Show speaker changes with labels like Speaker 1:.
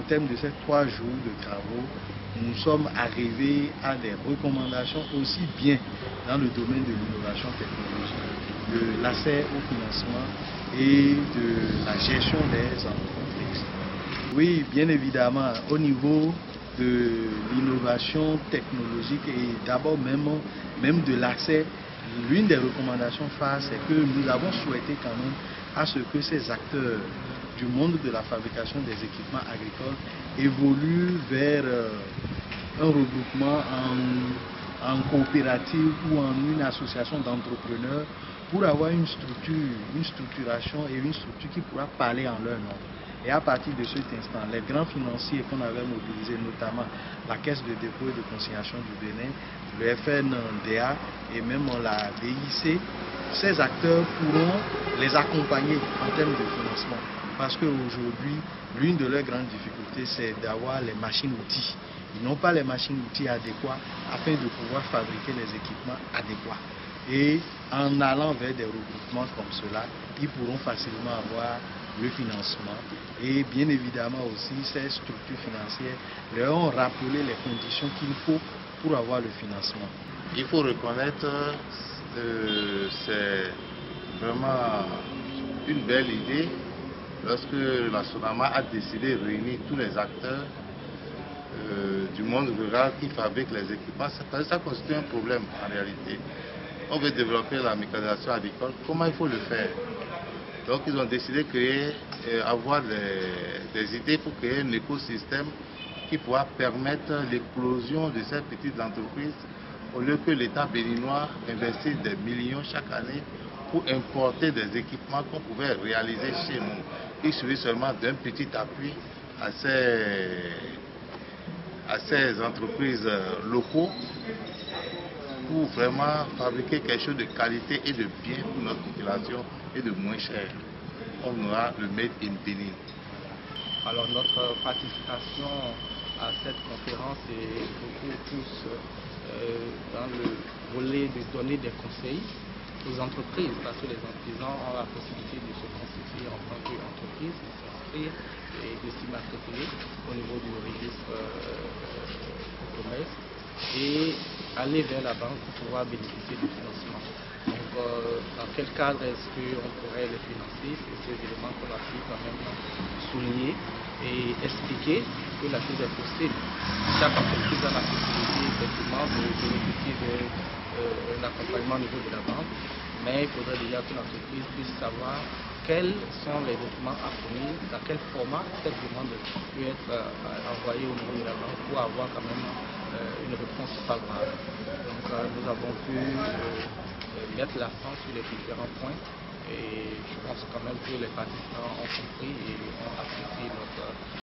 Speaker 1: terme de ces 3 jours de travaux, nous sommes arrivés à des recommandations aussi bien dans le domaine de l'innovation technologique, de l'accès au financement et de la gestion des entreprises. Oui, bien évidemment, au niveau de l'innovation technologique et d'abord même de l'accès, l'une des recommandations phares, c'est que nous avons souhaité quand même à ce que ces acteurs du monde de la fabrication des équipements agricoles évoluent vers un regroupement en coopérative ou en une association d'entrepreneurs pour avoir une structuration et une structure qui pourra parler en leur nom. Et à partir de cet instant, les grands financiers qu'on avait mobilisés, notamment la Caisse de dépôt et de consignation du Bénin, le FNDA et même la BIC, ces acteurs pourront les accompagner en termes de financement. Parce qu'aujourd'hui, l'une de leurs grandes difficultés, c'est d'avoir les machines-outils. Ils n'ont pas les machines-outils adéquats afin de pouvoir fabriquer les équipements adéquats. Et en allant vers des regroupements comme cela, ils pourront facilement avoir le financement. Et bien évidemment aussi, ces structures financières leur ont rappelé les conditions qu'il faut pour avoir le financement.
Speaker 2: Il faut reconnaître que c'est vraiment une belle idée lorsque la SONAMA a décidé de réunir tous les acteurs du monde rural qui fabriquent les équipements. Ça constitue un problème en réalité. On veut développer la mécanisation agricole. Comment il faut le faire? Donc ils ont décidé de créer, avoir des idées pour créer un écosystème qui pourra permettre l'éclosion de ces petites entreprises au lieu que l'État béninois investisse des millions chaque année pour importer des équipements qu'on pouvait réaliser chez nous. Il suffit seulement d'un petit appui à ces entreprises locaux pour vraiment fabriquer quelque chose de qualité et de bien pour notre population et de moins cher. On aura le Made in Benin.
Speaker 3: Alors notre participation à cette conférence est beaucoup plus dans le volet de donner des conseils aux entreprises, parce que les artisans ont la possibilité de se constituer en tant qu'entreprise, de s'inscrire et de s'immatriculer au niveau du registre du commerce et aller vers la banque pour pouvoir bénéficier du financement. Donc, dans quel cadre est-ce qu'on pourrait les financer? C'est ces éléments qu'on a pu quand même souligner et expliquer que la chose est possible. Chaque entreprise a la possibilité effectivement de bénéficier d'un accompagnement au niveau de la banque, mais il faudrait déjà que l'entreprise puisse savoir quels sont les documents à fournir, dans quel format cette demande peut être envoyée au niveau de la banque pour avoir quand même une réponse favorable. Donc nous avons pu mettre l'accent sur les différents points et je pense quand même que les participants ont compris et ont apprécié notre